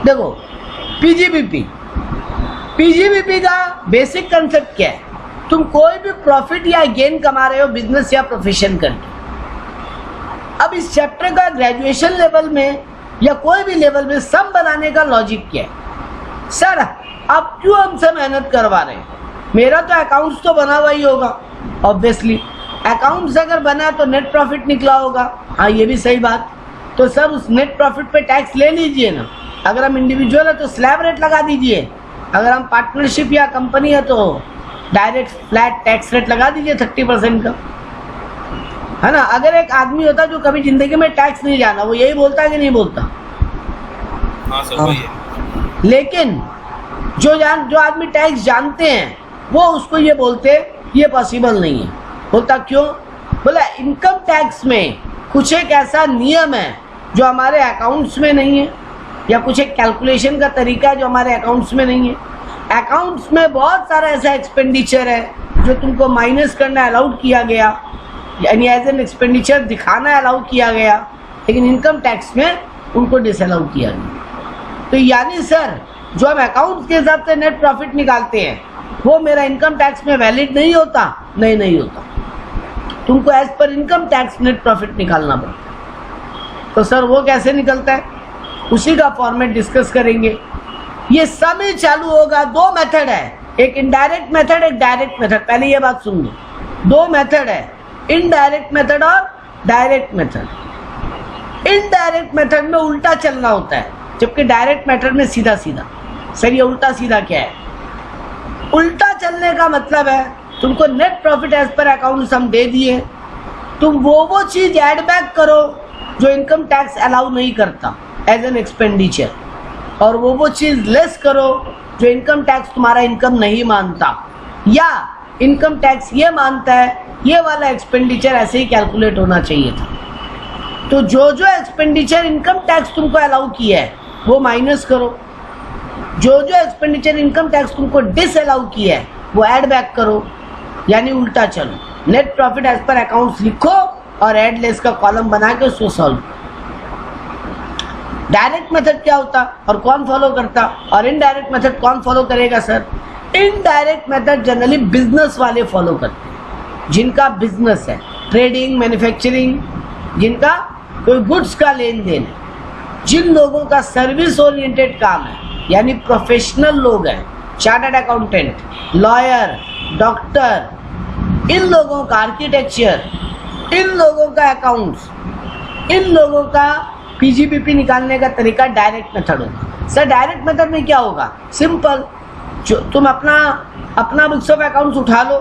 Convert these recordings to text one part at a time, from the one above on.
देखो पीजीबीपी का basic concept क्या है? तुम कोई भी प्रॉफिट या गेन कमा रहे हो बिजनेस या प्रोफेशन करके। अब इस चैप्टर का ग्रेजुएशन लेवल में या कोई भी लेवल में सम बनाने का लॉजिक क्या है? सर आप क्यों हमसे मेहनत करवा रहे हैं? मेरा तो अकाउंट्स तो बना हुआ ही होगा, ऑब्वियसली अकाउंट्स अगर बना तो नेट प्रॉफिट निकला होगा। हाँ ये भी सही बात। तो सर उस नेट प्रॉफिट पे टैक्स ले लीजिए ना। अगर हम इंडिविजुअल है तो स्लैब रेट लगा दीजिए, अगर हम पार्टनरशिप या कंपनी है तो डायरेक्ट फ्लैट टैक्स रेट लगा दीजिए 30% का, है ना। अगर एक आदमी होता जो कभी जिंदगी में टैक्स नहीं जाना, वो यही बोलता है कि नहीं बोलता? हाँ सर वही है। लेकिन जो आदमी टैक्स जानते हैं वो उसको ये बोलते ये पॉसिबल नहीं है। बोलता क्यों? बोला इनकम टैक्स में कुछ एक ऐसा नियम है जो हमारे अकाउंट्स में नहीं है, या कुछ एक कैलकुलेशन का तरीका है जो हमारे अकाउंट्स में नहीं है। अकाउंट्स में बहुत सारा ऐसा एक्सपेंडिचर है जो तुमको माइनस करना अलाउड किया गया, यानी एज एन एक्सपेंडिचर दिखाना अलाउ किया गया, लेकिन इनकम टैक्स में उनको डिसअलाउ किया गया। तो यानी सर जो हम अकाउंट्स के हिसाब से नेट प्रॉफिट निकालते हैं वो मेरा इनकम टैक्स में वैलिड नहीं होता? नहीं होता। तुमको as per income tax net profit निकालना पड़ता है। तो सर वो कैसे निकलता है? उसी का फॉर्मेट डिस्कस करेंगे। ये समय चालू होगा। दो मेथड है, एक इनडायरेक्ट मेथड, एक डायरेक्ट मेथड। पहले ये बात सुन लो, दो मेथड है, इनडायरेक्ट मेथड और डायरेक्ट मेथड। इनडायरेक्ट मेथड में उल्टा चलना होता है, जबकि डायरेक्ट मेथड में सीधा सीधा। सर ये उल्टा सीधा क्या है? उल्टा चलने का मतलब है तुमको net profit as per account हम दे दिए, तुम वो चीज ऐड बैक करो जो इनकम टैक्स अलाउ नहीं करता एज एन एक्सपेंडिचर, और वो चीज लेस करो जो इनकम टैक्स तुम्हारा इनकम नहीं मानता, या इनकम टैक्स ये मानता है ये वाला एक्सपेंडिचर ऐसे ही कैलकुलेट होना चाहिए था। तो जो एक्सपेंडिचर इनकम टैक्स तुमको अलाउ किया है वो माइनस करो, जो एक्सपेंडिचर इनकम टैक्स तुमको डिसअलाउ किया है वो ऐड बैक करो, यानी उल्टा चलो। Net profit as per accounts लिखो और ऐड लेस का कॉलम बना के उसको सॉल्व। डायरेक्ट मेथड क्या होता और कौन फॉलो करता, और इनडायरेक्ट मेथड कौन फॉलो करेगा? Sir indirect method generally business वाले फॉलो करते हैं, जिनका बिजनेस है, ट्रेडिंग, मैन्युफैक्चरिंग, जिनका कोई गुड्स का लेन देन है, जिन लोगों का सर्विस ओरिएंटेड काम है, यानी प्रोफेशनल लोग हैं, चार्टर्ड अकाउंटेंट, लॉयर, डॉक्टर, इन लोगों का आर्किटेक्चर, इन लोगों का अकाउंट्स, इन लोगों का पीजीबीपी निकालने का तरीका डायरेक्ट मेथड होगा। सर डायरेक्ट मेथड में क्या होगा? सिंपल, जो तुम अपना बुक्स ऑफ अकाउंट्स उठा लो,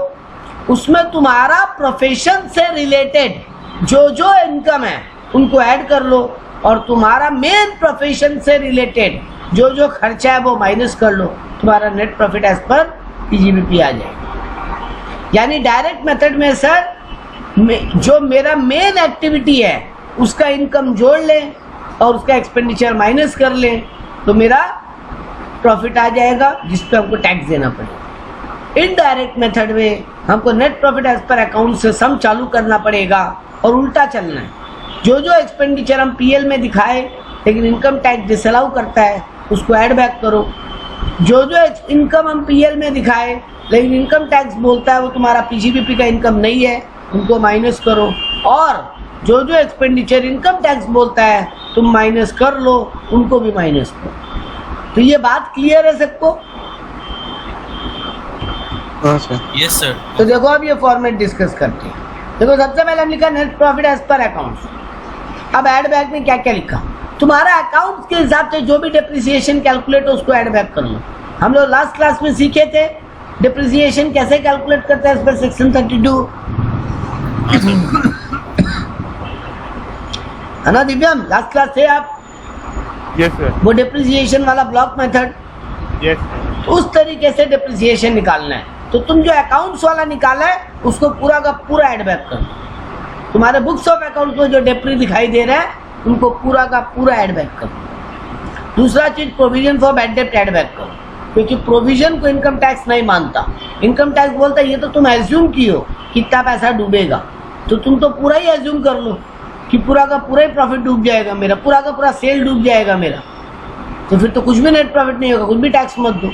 उसमें तुम्हारा प्रोफेशन से रिलेटेड जो इनकम है उनको ऐड कर लो, और तुम्हारा मेन प्रोफेशन से रिलेटेड जो खर्चा है वो माइनस कर लो, तुम्हारा नेट प्रॉफिट एज पर पीजीबीपी आ जाएगा। यानी डायरेक्ट मेथड में सर जो मेरा मेन एक्टिविटी है उसका इनकम जोड़ लें और उसका एक्सपेंडिचर माइनस कर लें तो मेरा प्रॉफिट आ जाएगा, जिस पे हमको टैक्स देना पड़ेगा। इनडायरेक्ट मेथड में हमको net profit as per account से सम चालू करना पड़ेगा और उल्टा चलना है। जो एक्सपेंडिचर हम पीएल में दिखाए लेकिन इनकम टैक्स डिसअलाउ करता है उसको ऐड बैक करो, जो इनकम हम पीएल में दिखाए लेकिन इनकम टैक्स बोलता है वो तुम्हारा पीजीबीपी का इनकम नहीं है, उनको माइनस करो, और जो एक्सपेंडिचर इनकम टैक्स बोलता है तुम माइनस कर लो, उनको भी माइनस करो। तो ये बात क्लियर है सबको? Yes sir. तो देखो अब ये फॉर्मेट डिस्कस करते हैं। देखो सबसे पहले हम लिखा net profit as per accounts. अब ऐड बैक में क्या क्या लिखा? तुम्हारा अकाउंट के हिसाब से जो भी डिप्रिसिएशन कैलकुलेट हो उसको ऐड बैक कर लो। हम लोग लास्ट क्लास में सीखे थे डिप्रिसिएशन कैसे कैलकुलेट करते हैं, इस पर सेक्शन 32 है ना दिव्यम? लास्ट क्लास थे आप? Yes sir. वो डिप्रिसिएशन वाला ब्लॉक मेथड, यस। उस तरीके से डिप्रिसिएशन निकालना है। तो तुम जो अकाउंट्स वाला निकाला है उसको पूरा का पूरा ऐड बैक करो। तुम्हारे बुक्स ऑफ अकाउंट में जो डिप्री दिखाई दे रहा है उनको पूरा का पूरा ऐड बैक करो। दूसरा चीज प्रोविजन फॉर बैड डेब्ट ऐड बैक करो, क्योंकि प्रोविजन को इनकम टैक्स नहीं मानता। इनकम टैक्स बोलता है ये तो तुम एज्यूम की हो कितना पैसा डूबेगा, तो तुम तो पूरा ही एज्यूम कर लो कि पूरा का पूरा ही प्रॉफिट डूब जाएगा मेरा, पूरा का पूरा सेल डूब जाएगा मेरा। तो फिर तो कुछ भी नेट प्रॉफिट नहीं होगा, कुछ भी टैक्स मत दो।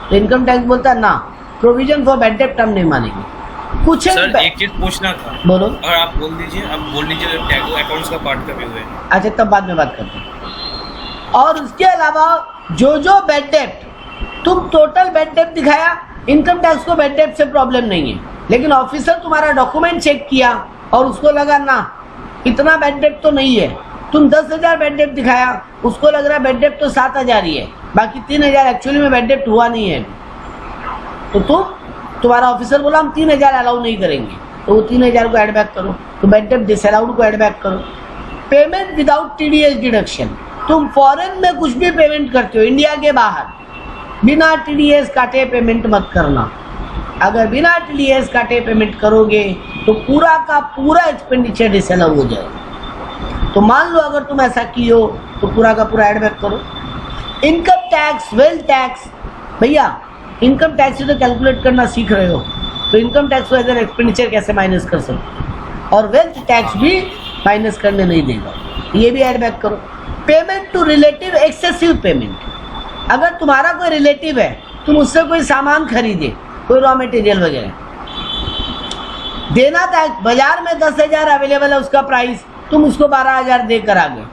तो इनकम टैक्स बोलता है ना, प्रोविजन फॉर बैड डेब्ट हम नहीं मानेंगे। कुछ सर एक चीज पूछना था, बोलो। और आप बोल दीजिए अकाउंट्स का पार्ट कभी हुए। अच्छा तब बाद में बात करते हैं। और उसके अलावा जो बैड डेब्ट तुम टोटल बैड डेब्ट दिखाया, इनकम टैक्स को बैड डेब्ट से प्रॉब्लम नहीं है, लेकिन ऑफिसर तुम्हारा डॉक्यूमेंट चेक किया और उसको लगा ना इतना बैड डेब्ट तो नहीं है, तुम 10,000 बैड डेब्ट दिखाया, उसको लग रहा है बैड डेब्ट तो 7,000 ही है, बाकी 3,000 एक्चुअली में बैड डेब्ट हुआ नहीं है, तो तुम्हारा ऑफिसर बोला हम 3,000 अलाउ नहीं करेंगे, तो वो 3,000 को एड बैक करो, तो बैड डेब्ट डिसअलाउड को एड बैक करो। पेमेंट विदाउट टीडीएस डिडक्शन, तुम फॉरेन में कुछ भी पेमेंट करते हो, इंडिया के बाहर, बिना टीडीएस काटे पेमेंट मत करना। अगर बिना टीडीएस काटे पेमेंट करोगे तो पूरा का पूरा एक्सपेंडिचर डिसअलाउ हो जाएगा। तो मान लो अगर तुम ऐसा की हो तो पूरा का पूरा एड बैक करो। इनकम टैक्स, वेल्थ टैक्स, भैया इनकम टैक्स से तो कैलकुलेट करना सीख रहे हो, तो इनकम टैक्स को एज एन एक्सपेंडिचर कैसे माइनस कर सकते, और वेल्थ टैक्स भी माइनस करने नहीं देगा, ये भी एड बैक करो। Payment to relative excessive payment, अगर तुम्हारा कोई रिलेटिव है, तुम उससे कोई सामान खरीदे, कोई रॉ मटेरियल वगैरह, देना था बाजार में 10,000 अवेलेबल है उसका प्राइस, तुम उसको 12,000 देकर आ गए,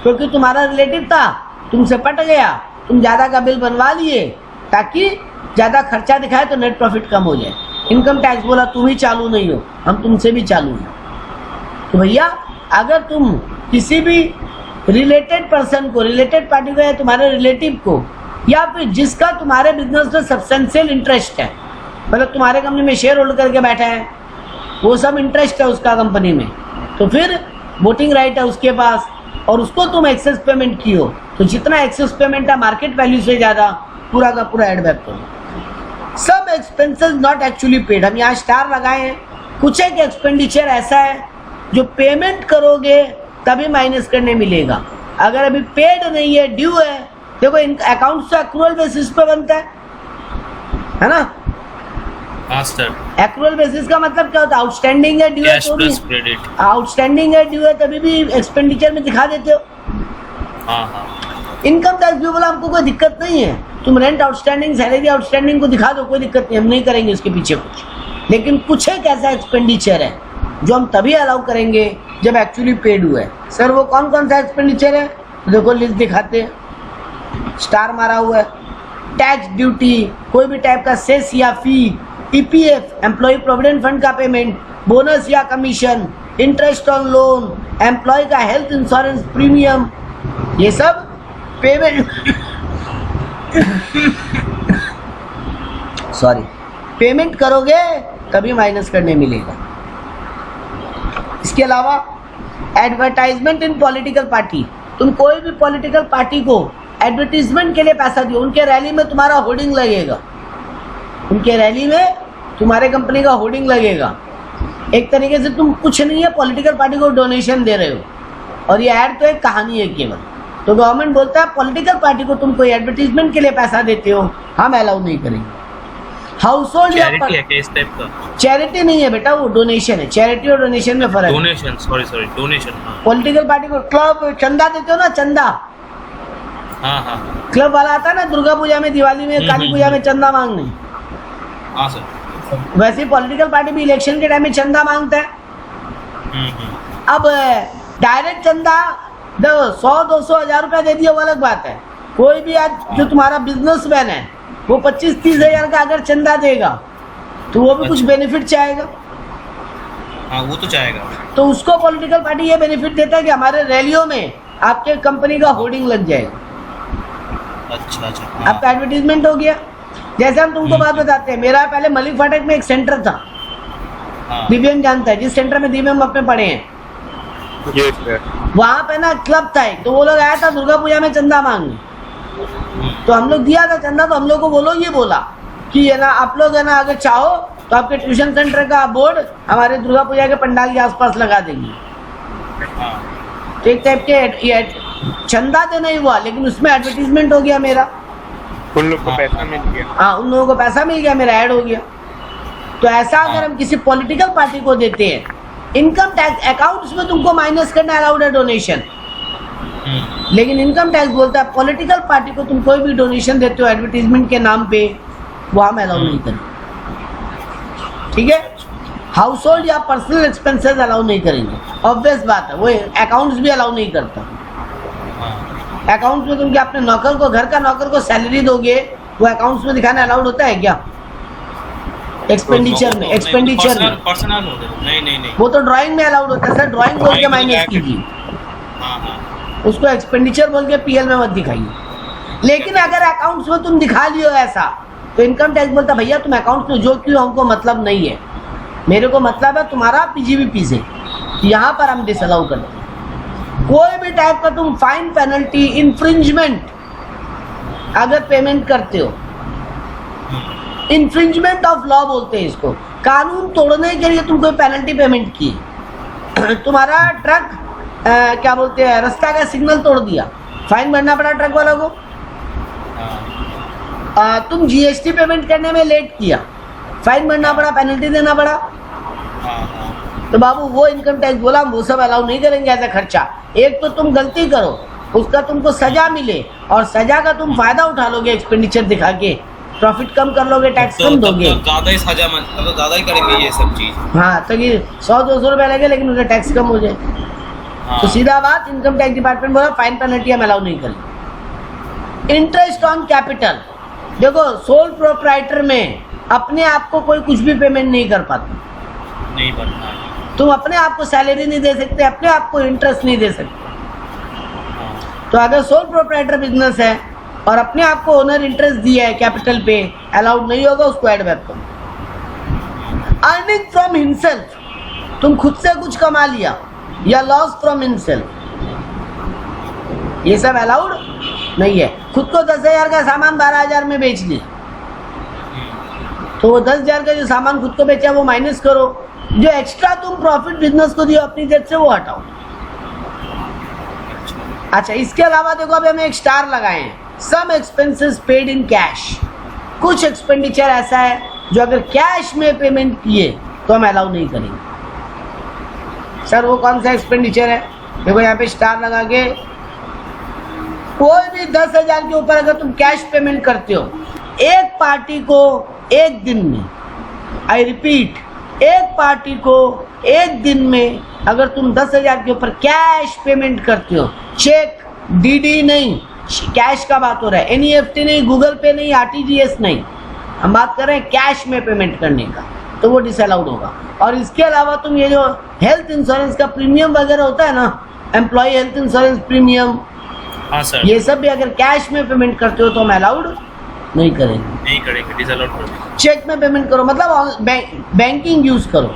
क्योंकि तुम्हारा रिलेटिव था, तुमसे पट गया, तुम ज़्यादा का बिल बनवा लिए ताकि ज़्यादा खर्चा दिखाए तो नेट प्रॉफिट कम हो जाए। इनकम टैक्स बोला तुम ही चालू नहीं हो, हम तुमसे भी चालू हैं। तो भैया अगर तुम किसी भी रिलेटेड पर्सन को, रिलेटेड पार्टी को या तुम्हारे रिलेटिव को, या फिर जिसका तुम्हारे बिजनेस में सब्सटेंशियल इंटरेस्ट है, मतलब तुम्हारे कंपनी में शेयर होल्ड करके बैठा है, वो सब इंटरेस्ट है उसका कंपनी में, तो फिर वोटिंग राइट है उसके पास, और उसको तुम एक्सेस पेमेंट की हो, तो जितना एक्सेस पेमेंट है मार्केट वैल्यू से ज़्यादा, पूरा का पूरा एड बैक करो। सब एक्सपेंसेस नॉट एक्चुअली पेड, हम यहाँ स्टार लगाए हैं। कुछ एक एक्सपेंडिचर ऐसा है जो पेमेंट करोगे तभी माइनस करने मिलेगा, अगर अभी पेड नहीं है, ड्यू है, देखो अकाउंट तो एक्रूअल बेसिस पे बनता है ना। हाँ सर। एक्रूअल बेसिस का मतलब क्या होता है, आउटस्टैंडिंग है, ड्यू है, तो भी आउटस्टैंडिंग है, ड्यू है, तभी भी एक्सपेंडिचर में दिखा देते हो। हाँ। इनकम टैक्स भी बोला हमको कोई दिक्कत नहीं है, तुम रेंट आउटस्टैंडिंग, सैलरी आउटस्टैंडिंग को दिखा दो, कोई दिक्कत नहीं, हम नहीं करेंगे इसके पीछे कुछ। लेकिन कुछ एक ऐसा एक्सपेंडिचर है जो हम तभी अलाउ करेंगे जब एक्चुअली पेड हुआ है। सर वो कौन कौन सा एक्सपेंडिचर है, देखो लिस्ट दिखाते हैं, स्टार मारा हुआ है। टैक्स ड्यूटी, कोई भी टाइप का सेस या fee, EPF employee provident fund का पेमेंट, बोनस या commission, interest on loan, employee का हेल्थ इंश्योरेंस प्रीमियम, ये सब पेमेंट करोगे तभी माइनस करने मिलेगा। इसके अलावा एडवर्टाइजमेंट इन पॉलिटिकल पार्टी, तुम कोई भी पॉलिटिकल पार्टी को एडवर्टीजमेंट के लिए पैसा दियो, उनके रैली में तुम्हारा होर्डिंग लगेगा, उनके रैली में तुम्हारे कंपनी का होर्डिंग लगेगा। एक तरीके से तुम कुछ नहीं है, पॉलिटिकल पार्टी को डोनेशन दे रहे हो, और ये ऐड तो एक कहानी है केवल। तो गवर्नमेंट बोलता है पॉलिटिकल पार्टी को तुम कोई एडवर्टीजमेंट के लिए पैसा देते हो, हम अलाउ नहीं करेंगे। हाउस होल्ड या चैरिटी नहीं है बेटा, वो डोनेशन है, चैरिटी और डोनेशन में फर्क है। Donation, sorry donation. Political party को क्लब चंदा देते हो ना, चंदा, हाँ। क्लब वाला आता है ना दुर्गा पूजा में, दिवाली में, काली पूजा में चंदा मांगने, हाँ सर। वैसे पॉलिटिकल पार्टी भी इलेक्शन के टाइम में चंदा मांगता है। अब डायरेक्ट चंदा 100-200 हज़ार रुपया दे दिया वो अलग बात है। कोई भी आज जो तुम्हारा बिजनेसमैन है वो 25-30 हज़ार का अगर चंदा देगा तो वो भी कुछ बेनिफिट चाहेगा। हाँ वो तो चाहेगा। तो उसको पॉलिटिकल पार्टी ये बेनिफिट देता है कि हमारे रैलियों में आपके कंपनी का होर्डिंग लग जाएगा। अच्छा। आपका एडवर्टीजमेंट हो गया। जैसे हम तुमको बात बताते हैं, मेरा पहले मलिक फाटक में एक सेंटर था, दिव्यम जानता है, जिस सेंटर में दिव्यम अपने पढ़े हैं, वहाँ पे ना क्लब था एक, तो वो लोग आया था दुर्गा पूजा में चंदा मांगने, तो हम लोग दिया था चंदा। तो हम लोग को वो ये बोला कि है ना आप लोग है ना अगर चाहो तो आपके ट्यूशन सेंटर का बोर्ड हमारे दुर्गा पूजा के पंडाल के आसपास लगा देंगे। तो एक टाइप के चंदा तो नहीं हुआ, लेकिन उसमें एडवर्टीजमेंट हो गया मेरा, उन लोग को पैसा मिल गया। हाँ, उन लोगों को पैसा मिल गया, मेरा ऐड हो गया। तो ऐसा अगर हम किसी पॉलिटिकल पार्टी को देते हैं, इनकम टैक्स अकाउंट्स में तुमको माइनस करना अलाउड है डोनेशन, लेकिन इनकम टैक्स बोलता है पॉलिटिकल पार्टी को तुम कोई भी डोनेशन देते हो एडवर्टीजमेंट के नाम पे, वो हम अलाउ नहीं करेंगे। ठीक है, हाउस होल्ड या पर्सनल एक्सपेंसेस अलाउ नहीं करेंगे, ऑब्वियस बात है, वो अकाउंट्स भी अलाउ नहीं करता। अकाउंट्स में तुम क्या अपने नौकर को, घर का नौकर को सैलरी दोगे, वो अकाउंट्स में दिखाना अलाउड होता है क्या? एक्सपेंडिचर में, एक्सपेंडिचर में पर्सनल हो गया, नहीं वो तो ड्राइंग में अलाउड होता है सर, ड्राइंग बोल के माइनस कीजिए, उसको एक्सपेंडिचर बोल के पीएल में मत दिखाइए। लेकिन अगर अकाउंट्स में तुम दिखा लियो ऐसा, तो इनकम टैक्स बोलता भैया तुम अकाउंट्स में जो क्यों, हमको मतलब नहीं है, मेरे को मतलब है तुम्हारा पीजीबीपी से, यहाँ पर हम डिसअलाउ करते हैं। कोई भी टाइप का तुम फाइन, पेनल्टी, इन्फ्रिंजमेंट अगर पेमेंट करते हो, इन्फ्रिंजमेंट ऑफ लॉ बोलते हैं इसको, कानून तोड़ने के लिए तुम कोई पेनल्टी पेमेंट की, तुम्हारा ट्रक क्या बोलते हैं, रास्ता का सिग्नल तोड़ दिया, फाइन भरना पड़ा ट्रक वालों को। तुम जीएसटी पेमेंट करने में लेट किया, फाइन भरना पड़ा, पेनल्टी देना पड़ा। तो बाबू वो इनकम टैक्स बोला वो सब अलाउ नहीं करेंगे ऐसा खर्चा। एक तो तुम गलती करो, उसका तुमको सजा मिले, और सजा का तुम फायदा उठा लोगे एक्सपेंडिचर दिखा के, प्रॉफिट कम कर लोगे, टैक्स कम दोगे, ज्यादा ही सजा, मतलब ज्यादा ही करेंगे ये सब चीज। हाँ, तो ये 100-200 रुपए लगे, लेकिन उनका टैक्स कम हो जाए। तो सीधा बात, इनकम टैक्स डिपार्टमेंट बोला फाइन पेनल्टी हम अलाउ नहीं करेंगे। इंटरेस्ट ऑन कैपिटल, देखो सोल प्रोप्राइटर में अपने आप को कोई कुछ भी पेमेंट नहीं कर पाता, नहीं बनता, तुम अपने आप को सैलरी नहीं दे सकते, अपने आप को इंटरेस्ट नहीं दे सकते। तो अगर सोल प्रोप्राइटर बिजनेस है और अपने आप को ओनर इंटरेस्ट दिया है कैपिटल पे, अलाउड नहीं होगा, उसको ऐड बैक करो। अर्निंग फ्रॉम हिमसेल्फ, तुम खुद से कुछ कमा लिया, या लॉस फ्रॉम हिमसेल्फ, ये सब अलाउड नहीं है। खुद को 10,000 का सामान 12,000 में बेच लिया, तो वो 10,000 का जो सामान खुद को बेचा वो माइनस करो, जो एक्स्ट्रा तुम प्रॉफिट बिजनेस को दियो अपनी जेब से वो हटाओ। अच्छा, इसके अलावा देखो अभी हमें एक स्टार लगाए हैं, सम एक्सपेंसेस पेड इन कैश, कुछ एक्सपेंडिचर ऐसा है जो अगर कैश में पेमेंट किए तो हम अलाउ नहीं करेंगे। सर वो कौन सा एक्सपेंडिचर है? देखो यहाँ पे स्टार लगा के, कोई भी 10,000 के ऊपर अगर तुम कैश पेमेंट करते हो, एक पार्टी को एक दिन में, आई रिपीट, एक पार्टी को एक दिन में अगर तुम 10,000 के ऊपर कैश पेमेंट करते हो, चेक, डीडी नहीं, कैश का बात हो रहा है, एनईएफटी नहीं, गूगल पे नहीं, आरटीजीएस नहीं, हम बात कर रहे हैं कैश में पेमेंट करने का, तो वो डिसअलाउड होगा। और इसके अलावा तुम ये जो हेल्थ इंश्योरेंस का प्रीमियम वगैरह होता है ना, एम्प्लॉय हेल्थ इंश्योरेंस प्रीमियम, हाँ सर, ये सब भी अगर कैश में पेमेंट करते हो तो हम अलाउड नहीं करेंगे, नहीं करेंगे, डिसअलाउड करेंगे। चेक में पेमेंट करो, मतलब बैंकिंग यूज करो।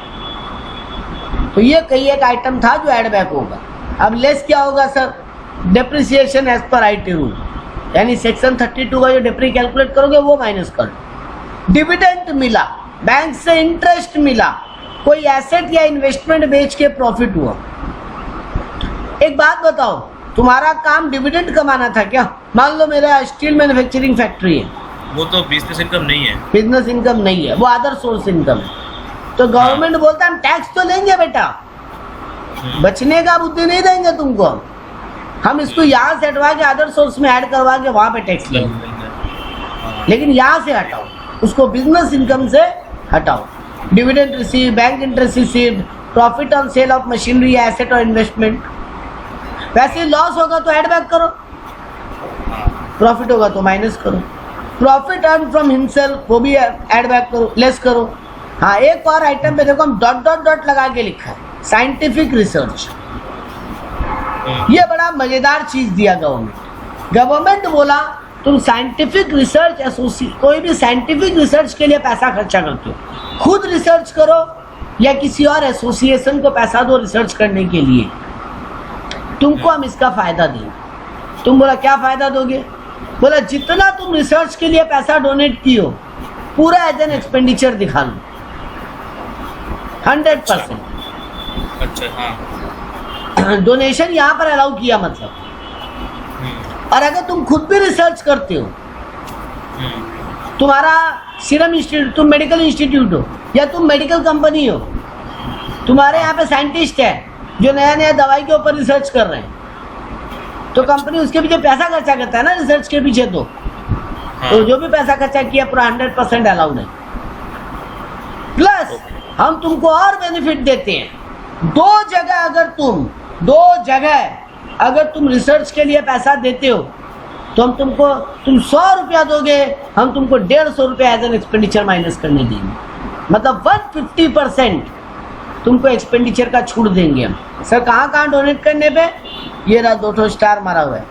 तो ये कई एक आइटम था जो ऐड बैक होगा। अब लेस क्या होगा sir? Depreciation as per IT rule, यानी सेक्शन 32 का जो डेप्री कैलकुलेट करोगे वो माइनस कर। डिविडेंड मिला, बैंक से इंटरेस्ट मिला, कोई एसेट या इन्वेस्टमेंट बेच के प्रॉफिट हुआ। एक बात बताओ, तुम्हारा काम डिविडेंड कमाना था क्या? मान लो मेरा स्टील मैन्युफैक्चरिंग फैक्ट्री है, वो तो बिजनेस इनकम नहीं है, बिजनेस इनकम नहीं है, वो अदर सोर्स इनकम है। तो गवर्नमेंट बोलता है हम टैक्स तो लेंगे बेटा, बचने का बुद्धि नहीं देंगे तुमको, हम इसको यहाँ से हटवा के अदर सोर्स में ऐड करवा के वहाँ पे टैक्स लेंगे, लेकिन यहाँ से हटाओ, उसको बिजनेस इनकम से हटाओ। Dividend receive, bank interest receive, profit on sale of machinery, asset और इन्वेस्टमेंट। वैसे लॉस होगा तो ऐड बैक करो, प्रॉफिट होगा तो माइनस करो। प्रॉफिट अर्न फ्रॉम हिमसेल्फ, वो भी ऐड बैक करो, लेस करो। हाँ, एक और आइटम पे देखो हम डॉट डॉट डॉट लगा के लिखा है, साइंटिफिक रिसर्च। ये बड़ा मजेदार चीज दिया गवर्नमेंट बोला तुम साइंटिफिक रिसर्च एसोसिएट, कोई भी साइंटिफिक रिसर्च के लिए पैसा खर्चा करते हो, खुद रिसर्च करो या किसी और एसोसिएशन को पैसा दो रिसर्च करने के लिए, तुमको हम इसका फायदा देंगे। तुम बोला क्या फायदा दोगे? बोला जितना तुम रिसर्च के लिए पैसा डोनेट की हो पूरा एज एन एक्सपेंडिचर दिखा लो, 100%। अच्छा, हाँ, डोनेशन यहाँ पर अलाउ किया मतलब। और अगर तुम खुद भी रिसर्च करते हो, तुम्हारा सीरम इंस्टीट्यूट, तुम मेडिकल इंस्टीट्यूट हो या तुम मेडिकल कंपनी हो, तुम्हारे यहाँ पे साइंटिस्ट है जो नया नया दवाई के ऊपर रिसर्च कर रहे हैं, तो कंपनी उसके पीछे पैसा खर्चा करता है ना रिसर्च के पीछे। तो हाँ। तो जो भी पैसा खर्चा किया पूरा 100% अलाउड है। प्लस हम तुमको और बेनिफिट देते हैं। दो जगह अगर तुम रिसर्च के लिए पैसा देते हो तो हम तुम 100 रुपया दोगे, हम तुमको 150 रुपया एज एन एक्सपेंडिचर माइनस करने देंगे। मतलब 150% तुमको एक्सपेंडिचर का छूट देंगे हम। सर कहाँ डोनेट करने पे? ये रहा 2 स्टार मारा हुआ है,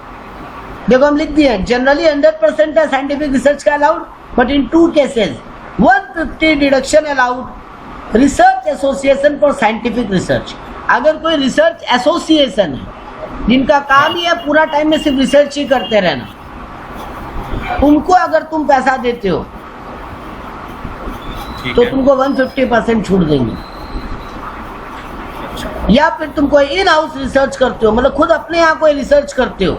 देखो हम लिख दिए। जनरली 100% है साइंटिफिक रिसर्च का allowed, but in 2 cases 150 deduction allowed. Research association for scientific research, अगर कोई रिसर्च एसोसिएशन है जिनका काम ही है पूरा टाइम में सिर्फ रिसर्च ही करते रहना, उनको अगर तुम पैसा देते हो तो तुमको 150% छूट देंगे। या फिर तुम कोई इन हाउस रिसर्च करते हो, मतलब खुद अपने यहाँ कोई रिसर्च करते हो,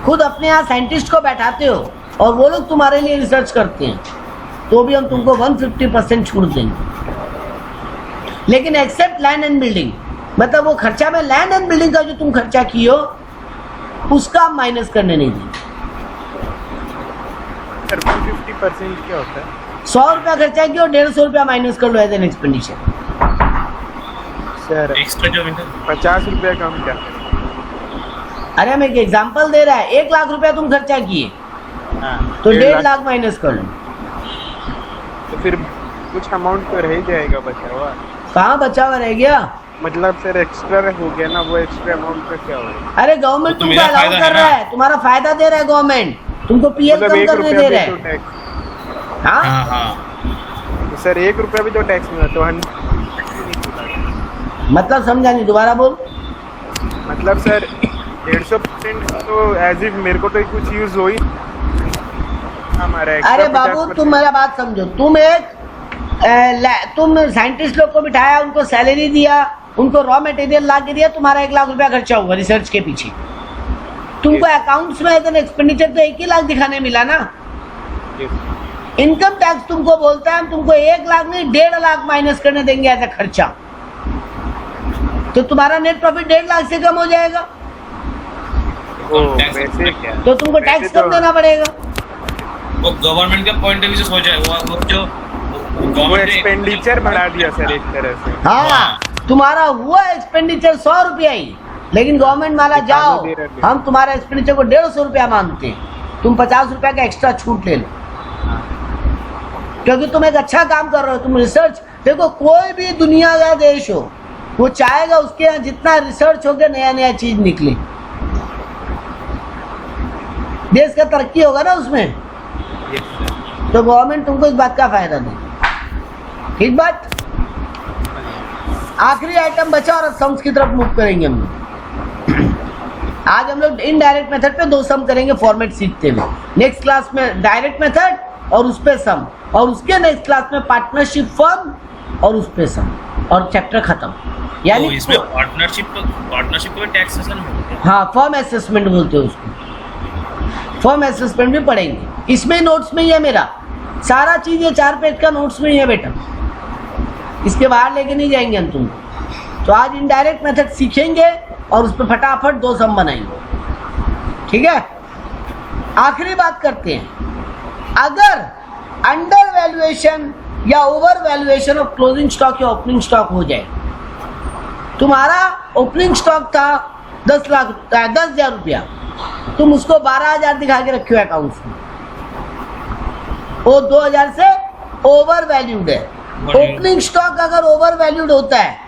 खुद अपने यहाँ साइंटिस्ट को बैठाते हो और वो लोग तुम्हारे लिए रिसर्च करते हैं, तो भी हम तुमको 150% छूट देंगे। लेकिन एक्सेप्ट लैंड एंड बिल्डिंग, मतलब वो खर्चा में लैंड एंड बिल्डिंग का जो तुम खर्चा किए हो उसका हम माइनस करने नहीं देंगे। सर 150% क्या होता है? 100 रुपया खर्चा किया और 150 रुपया माइनस कर लो as an expenditure. Sir extra जो मिलता 50 रुपया का हम क्या करें? अरे हम एक एग्जांपल दे रहा है, 1 लाख रुपया तुम खर्चा किए हाँ, तो 1.5 लाख माइनस कर लो। तो फिर कुछ अमाउंट तो रह ही जाएगा बचा हुआ। कहाँ बचा हुआ रह गया? मतलब सर एक्स्ट्रा हो गया ना, वो एक्स्ट्रा अमाउंट का क्या होगा? अरे गवर्नमेंट तो तुमको मेरा अलाउ फायदा कर है रहा ना। है, तुम्हारा फायदा दे रहा है गवर्नमेंट, तुमको पीएफ मतलब कम 1 करने रुपया दे भी रहा तो है। टैक्स। हाँ हाँ हाँ तो सर 1 रुपया भी तो टैक्स मिला, तो 100 मतलब समझा नहीं, दोबारा बोल। मतलब सर 150% तो एज इफ मेरे को तो कुछ यूज हो ही हमारा extra अरे 50% बाबू तुम मेरा बात समझो, तुम साइंटिस्ट लोग को बिठाया, उनको सैलरी दिया, उनको रॉ मटेरियल ला के दिया, तुम्हारा 1 लाख रुपया खर्चा हुआ रिसर्च के पीछे। तुमको अकाउंट्स में एज एन एक्सपेंडिचर तो 1 ही लाख दिखाने मिला ना। इनकम टैक्स तुमको बोलता है हम तुमको 1 लाख नहीं 1.5 लाख माइनस करने देंगे एज ए खर्चा, तो तुम्हारा नेट प्रॉफिट 1.5 लाख से कम हो जाएगा, ओ, टैक्स वैसे क्या? तो तुमको टैक्स वैसे कम देना पड़ेगा। वो गवर्नमेंट के पॉइंट ऑफ व्यू से सोचा है वो जो वो गवर्नमेंट एक्सपेंडिचर बढ़ा दिया सर एक तरह से। हाँ तुम्हारा हुआ एक्सपेंडिचर 100 रुपया ही, लेकिन गवर्नमेंट माला जाओ दे रहे थे। हम तुम्हारा एक्सपेंडिचर को 150 रुपया मांगते हैं, तुम 50 रुपया का एक्स्ट्रा छूट ले लो, क्योंकि तुम एक अच्छा काम कर रहे हो। तुम रिसर्च देखो, कोई भी दुनिया का देश हो वो चाहेगा उसके यहाँ जितना रिसर्च हो गया नया नया चीज निकले, देश का तरक्की होगा ना उसमें, तो गवर्नमेंट तुमको इस बात का फायदा दे। ठीक बात। आखिरी आइटम बचा और सम्स की तरफ मूव करेंगे हम लोग। आज हम लोग इनडायरेक्ट मेथड पे 2 सम करेंगे फॉर्मेट सीखते हुए। नेक्स्ट क्लास में डायरेक्ट मेथड और उस पे सम, और उसके नेक्स्ट क्लास में पार्टनरशिप फर्म और उस पे सम, और चैप्टर खत्म। तो यानी इसमें पार्टनरशिप को टैक्सेशन में हाँ फर्म असेसमेंट बोलते हो उसको, फर्म असेसमेंट भी पढ़ेंगे। इसमें नोट्स में ही है मेरा सारा चीज, ये 4 पेज का नोट्स में ही है बेटा, इसके बाहर लेके नहीं जाएंगे हम तुमको। तो आज इनडायरेक्ट मेथड सीखेंगे और उस पर फटाफट 2 सम बनाएंगे। ठीक है। आखिरी बात करते हैं, अगर अंडर वैल्यूएशन या over valuation of closing stock या ओपनिंग स्टॉक हो जाए, तुम्हारा ओपनिंग स्टॉक था 10,000 रुपया, तुम उसको 12,000 दिखा के रखे हो अकाउंट में, वो 2,000 से ओवर वैल्यूड है। ओपनिंग स्टॉक अगर ओवर वैल्यूड होता है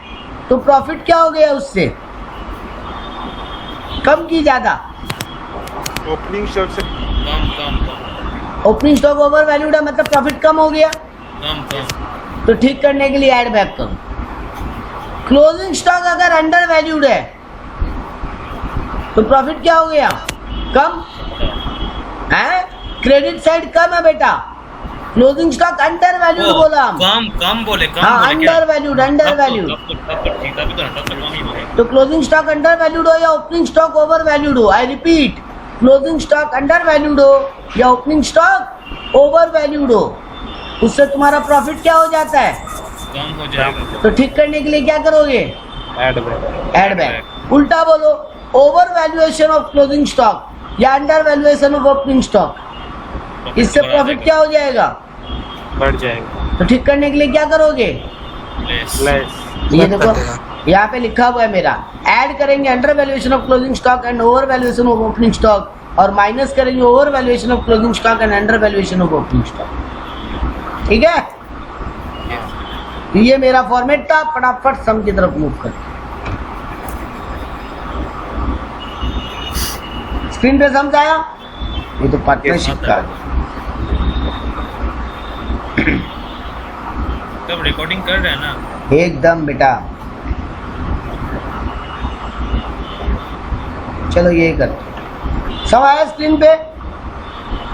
तो प्रॉफिट क्या हो गया उससे, कम की ज्यादा? ओपनिंग स्टॉक से कम ओपनिंग स्टॉक ओवर वैल्यूड है मतलब प्रॉफिट कम हो गया, कम तो ठीक करने के लिए ऐड बैक करो। क्लोजिंग स्टॉक अगर अंडर वैल्यूड है तो प्रॉफिट क्या हो गया, कम है। क्रेडिट साइड कम है बेटा, क्लोजिंग स्टॉक अंडर वैल्यूड बोला हम। कम बोले कम हाँ बोले क्या? Under valued, under valued. ठीक है, अभी तो हटा कम ही बोले। तो क्लोजिंग स्टॉक अंडर वैल्यूड हो या ओपनिंग स्टॉक ओवर वैल्यूड हो, I repeat, closing stock under valued हो या ओपनिंग स्टॉक ओवर वैल्यूड हो, उससे तुम्हारा प्रॉफिट क्या हो जाता है, कम हो जाएगा। तो ठीक करने के लिए क्या करोगे, ऐड बैक। Add back. उल्टा बोलो, over valuation of closing stock या under valuation of opening stock, इससे प्रॉफिट क्या हो जाएगा? बढ़ जाएगा। तो ठीक करने के लिए क्या करोगे? लेस ये देखो यहाँ पे लिखा हुआ है मेरा, ऐड करेंगे under valuation of closing stock and over valuation of opening stock, और माइनस करेंगे over valuation of closing stock and under valuation of opening stock. ठीक है, ये मेरा फॉर्मेट था। फटाफट सम की तरफ मूव कर, स्क्रीन पे समझ आया? ये तो पार्टनरशिप का तब रिकॉर्डिंग कर रहे हैं ना? एकदम बेटा। चलो ये कर, सब आया स्क्रीन पे?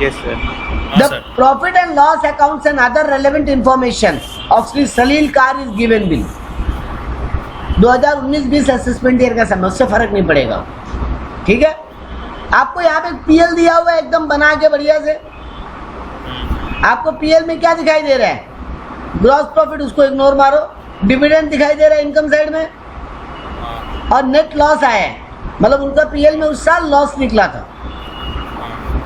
Yes sir. The profit and loss accounts and other relevant information of Sri Salil car is given below. 2019-20 assessment year का समय, उससे फर्क नहीं पड़ेगा। ठीक है, आपको यहाँ पे पीएल दिया हुआ है एकदम बना के बढ़िया से। आपको पीएल में क्या दिखाई दे रहा है? ग्रॉस प्रॉफिट, उसको इग्नोर मारो। डिविडेंड दिखाई दे रहा है इनकम साइड में, और नेट लॉस आया है, मतलब उनका पीएल में उस साल लॉस निकला था।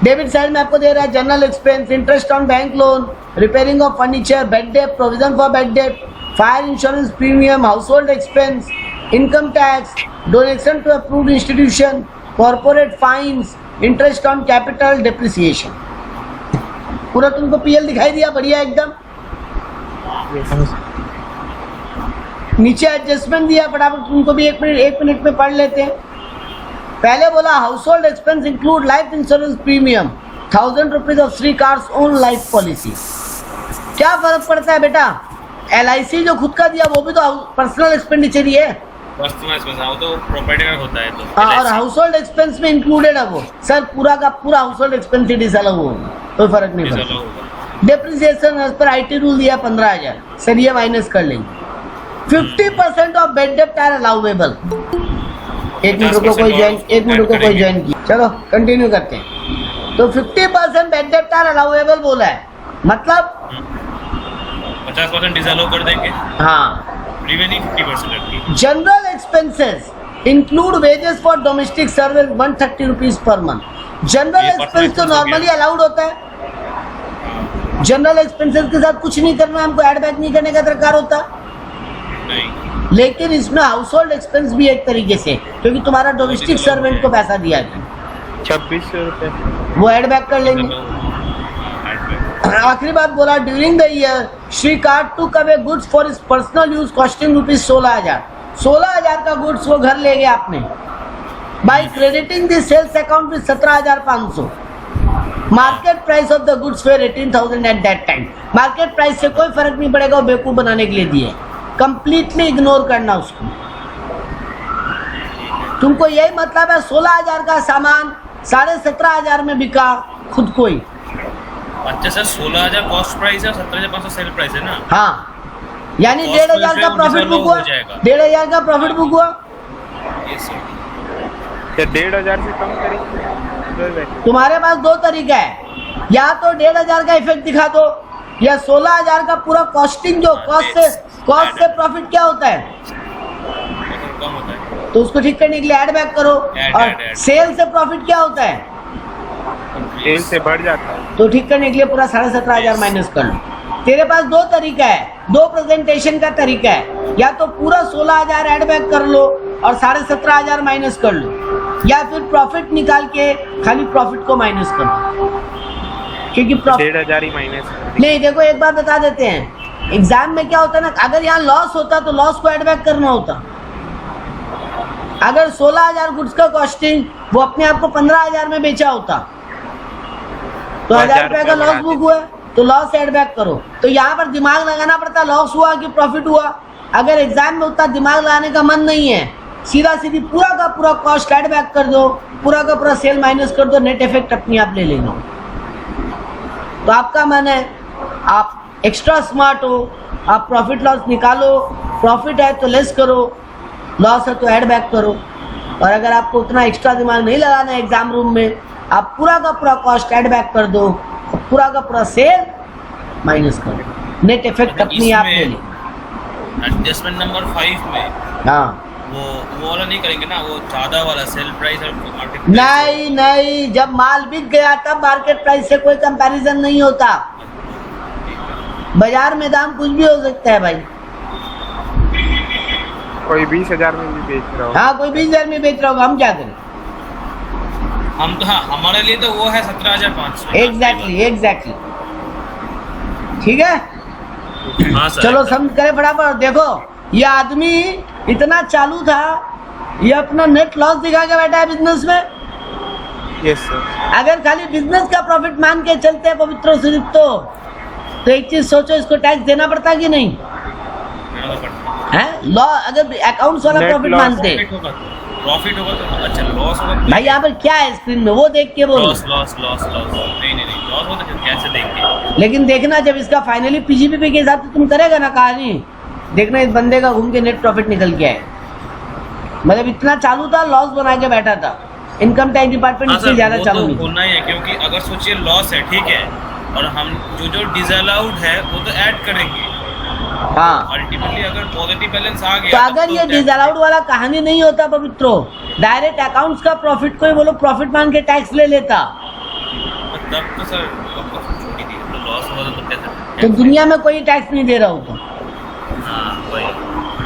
डेबिट साइड में आपको दे रहा है general expense, interest on bank loan, repairing of furniture, bad debt, provision for bad debt, fire insurance premium, household expense, income tax, donation to approved institution, corporate fines, interest on capital, depreciation. पूरा तुमको PL दिखाई दिया बढ़िया एकदम। नीचे adjustment दिया, फटाफट तुमको भी एक मिनट में पढ़ लेते हैं। पहले बोला house hold expense include life insurance premium 1000 rupees of Shri cars own life policy. क्या फर्क पड़ता है बेटा? LIC जो खुद का दिया वो भी तो पर्सनल एक्सपेंडिचर ही है, पर्सनल एक्सपेंस वो तो प्रॉपर्टी का होता है। तो और हाउस होल्ड एक्सपेंस में इंक्लूडेड है वो। सर पूरा का पूरा हाउस होल्ड एक्सपेंस ही डिसअलाउ होगा, कोई फर्क नहीं पड़ता। Depreciation as per IT rule दिया 15,000, सर ये माइनस कर लेंगे। 50% ऑफ बेड डेप्ट आर अलाउएबल। एक मिनट को कोई ज्वाइन किया, चलो कंटिन्यू करते हैं। तो 50% बेड डेप्ट आर अलाउएबल बोला है, मतलब 50% डिसअलाउ कर देंगे। हाँ, रिमेनिंग 50% रखिए। General expenses include wages for domestic service 130 rupees per month. General ये एक्सपेंस तो personal नॉर्मली अलाउड होता है। जनरल एक्सपेंसेस के साथ कुछ नहीं करना, हमको एड बैक नहीं करने का दरकार होता। नहीं, लेकिन इसमें हाउस होल्ड एक्सपेंस भी एक तरीके से, क्योंकि तुम्हारा डोमेस्टिक सर्वेंट को पैसा दिया गया, 2600 रुपये वो एड बैक कर लेंगे। आखिरी बात बोला, ड्यूरिंग द ईयर श्री कार्ड took away goods for his personal use costing rupees 16,000। 16,000 का गुड्स वो घर ले गया आपने, by crediting the sales account with 17,500। Market price of the goods were 18,000 at that time. Market price से कोई फर्क नहीं पड़ेगा, वो बेवकूफ बनाने के लिए दिए, कंप्लीटली इग्नोर करना उसको। तुमको यही मतलब है 16,000 का सामान 17,500 में बिका खुद को ही। अच्छा सर, 16,000 कॉस्ट प्राइस है और 17,500 सेल प्राइस है ना? हाँ, यानी 1,500 का प्रॉफिट बुक हुआ, 1,500 का प्रॉफिट बुक हुआ। Yes sir. 1,500 से कम करेंगे। तुम्हारे पास दो तरीका है, या तो 1,500 का इफेक्ट दिखा दो, या 16,000 का पूरा कॉस्टिंग जो कॉस्ट से प्रॉफिट क्या होता है कम होता है, तो उसको ठीक करने के लिए ऐड बैक करो। और सेल से प्रॉफिट क्या होता है? सेल से बढ़ जाता है, तो ठीक करने के लिए पूरा 17,500 माइनस कर लो। तेरे पास दो तरीका है, दो प्रेजेंटेशन का तरीका है, या तो पूरा 16,000 ऐड बैक कर लो और 17,500 माइनस कर लो, या फिर प्रॉफिट निकाल के खाली प्रॉफिट को माइनस कर लो, क्योंकि 1,500 ही माइनस। नहीं, देखो एक बात बता देते हैं, एग्जाम में क्या होता है ना, अगर यहाँ लॉस होता तो लॉस को ऐड बैक करना होता। अगर 16,000 गुड्स का कॉस्टिंग वो अपने आप को 15,000 में बेचा होता तो 1,000 रुपए का लॉस बुक हुआ, तो लॉस ऐड बैक करो। तो यहाँ पर दिमाग लगाना पड़ता, लॉस हुआ कि प्रॉफिट हुआ। अगर एग्जाम में उतना दिमाग लगाने का मन नहीं है, सीधा सीधी पूरा का पूरा कॉस्ट ऐड बैक कर दो, पूरा का पूरा सेल माइनस कर दो, नेट इफेक्ट अपने आप ले लेना। तो आपका मन है, आप एक्स्ट्रा स्मार्ट हो, आप प्रॉफिट लॉस निकालो, प्रॉफिट है तो लेस करो, लॉस है तो ऐड बैक करो। और अगर आपको उतना एक्स्ट्रा दिमाग नहीं लगाना है एग्जाम रूम में, आप पूरा का पूरा कॉस्ट ऐड बैक कर दो, पूरा का पूरा सेल माइनस कर दो, नेट इफेक्ट अपनी आप ले ले। एडजस्टमेंट नंबर 5 में हाँ, वो वाला नहीं करेंगे ना, वो ज्यादा वाला सेल प्राइस और मार्केट नहीं नहीं, जब माल बिक गया तब मार्केट प्राइस से कोई कंपैरिजन नहीं होता। बाजार में दाम कुछ भी हो सकता है भाई। कोई 20,000 में भी बेच रहा हो। हाँ, कोई 20,000 में बेच रहा होगा, हम क्या करें। हम तो, हाँ हमारे लिए तो वो है 17,500। एग्जैक्टली ठीक है। हाँ सर। चलो समझ करे फटाफट। देखो ये आदमी इतना चालू था, ये अपना नेट लॉस दिखा के बैठा है बिजनेस में। Yes sir. अगर खाली बिजनेस का प्रॉफिट मान के चलते हैं पवित्रों सिर्फ तो एक चीज सोचो, इसको टैक्स देना पड़ता कि नहीं है? लॉ अगर अकाउंट्स वाला Net प्रॉफिट loss मानते, प्रॉफिट होगा तो अच्छा, लॉस होगा भाई यहाँ पर क्या है स्क्रीन में वो देख के बोलो। लॉस नहीं लॉस होगा तो कैसे देंगे। लेकिन देखना जब इसका फाइनली पीजीपीपी के हिसाब से तुम करेगा ना कहानी, देखना इस बंदे का घूम के नेट प्रॉफिट निकल के आए। मतलब इतना चालू था, लॉस बना के बैठा था। इनकम टैक्स डिपार्टमेंट इससे ज्यादा चालू नहीं। होना ही है, क्योंकि अगर सोचिए लॉस है ठीक है, और हम जो डिसअलाउड है वो तो ऐड करेंगे। हाँ, अल्टीमेटली अगर पॉजिटिव बैलेंस आ तो गया अगर ये डिसअलाउड वाला कहानी नहीं होता पवित्रो, डायरेक्ट अकाउंट्स का प्रॉफिट को ही वो लोग प्रॉफिट मान के टैक्स ले लेता, तब तो सर छोटी थी, तो लॉस हुआ तो कैसे। तो दुनिया में कोई टैक्स नहीं दे रहा होता। हाँ वही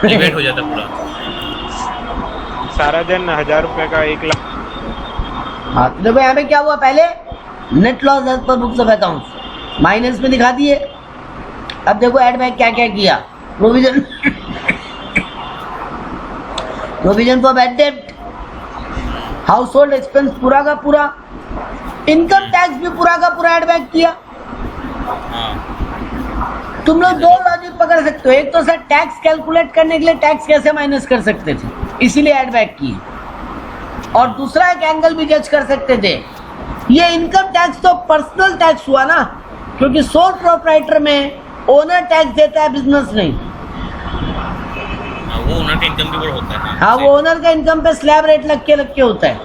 डिबेट हो जाता पूरा। सारा जन 1,000 रुपए का 1 लाख। हाँ, तो देखो यहाँ पे क्या हुआ, पहले नेट लॉस एज पर बुक्स ऑफ अकाउंट्स माइनस में दिखा दिए। अब देखो एड बैक क्या क्या किया। Provision for bad debt, house hold expense पूरा का पूरा, इनकम टैक्स भी पूरा का पूरा एड बैक किया। तुम लोग दो लॉजिक पकड़ सकते हो, एक तो सर टैक्स कैलकुलेट करने के लिए टैक्स कैसे माइनस कर सकते थे, इसीलिए एड बैक किए, और दूसरा एक एंगल भी जज कर सकते थे। ये इनकम टैक्स तो पर्सनल टैक्स हुआ ना, क्योंकि सोल प्रोप्राइटर में ओनर टैक्स देता है, बिजनेस नहीं। वो ओनर का इनकम भी होता है। हाँ, वो ओनर का इनकम पे स्लैब रेट लग के होता है,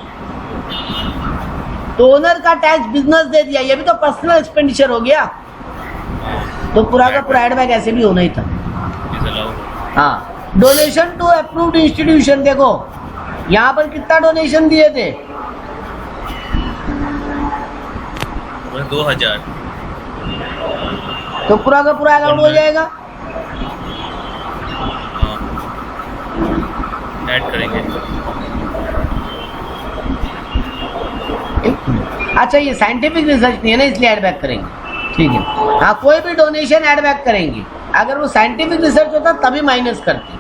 तो ओनर का टैक्स बिजनेस दे दिया, ये भी तो पर्सनल एक्सपेंडिचर हो गया, तो पूरा का पूरा एड बैक ऐसे भी होना ही था। हाँ, डोनेशन टू अप्रूव्ड इंस्टीट्यूशन, देखो यहाँ पर कितना डोनेशन दिए थे, 2,000, तो पूरा का पूरा अलाउड हो जाएगा। ऐड करेंगे। अच्छा, ये साइंटिफिक रिसर्च नहीं है ना, इसलिए एड बैक करेंगे, ठीक है। हाँ, कोई भी डोनेशन एड बैक करेंगे, अगर वो साइंटिफिक रिसर्च होता तभी माइनस करते।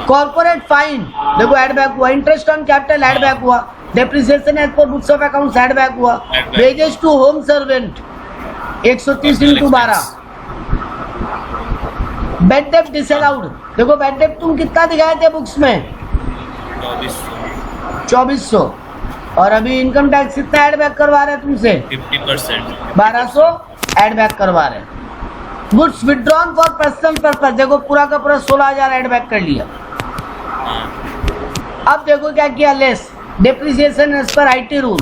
कॉर्पोरेट फाइन देखो एड बैक हुआ, interest on capital add back हुआ, डेप्रिसिएशन एज पर books of accounts add back हुआ, wages to home servant 130 × 12, bad debt disallowed, देखो बैड डेट तुम कितना दिखाए थे बुक्स में 2400, और अभी इनकम टैक्स कितना एड बैक करवा रहे हैं तुमसे 50%, 1200 एड बैक करवा रहे हैं। Goods withdrawn for personal purpose, देखो पूरा का पूरा 16,000 एड बैक कर लिया। अब देखो क्या किया, less depreciation as per IT rule,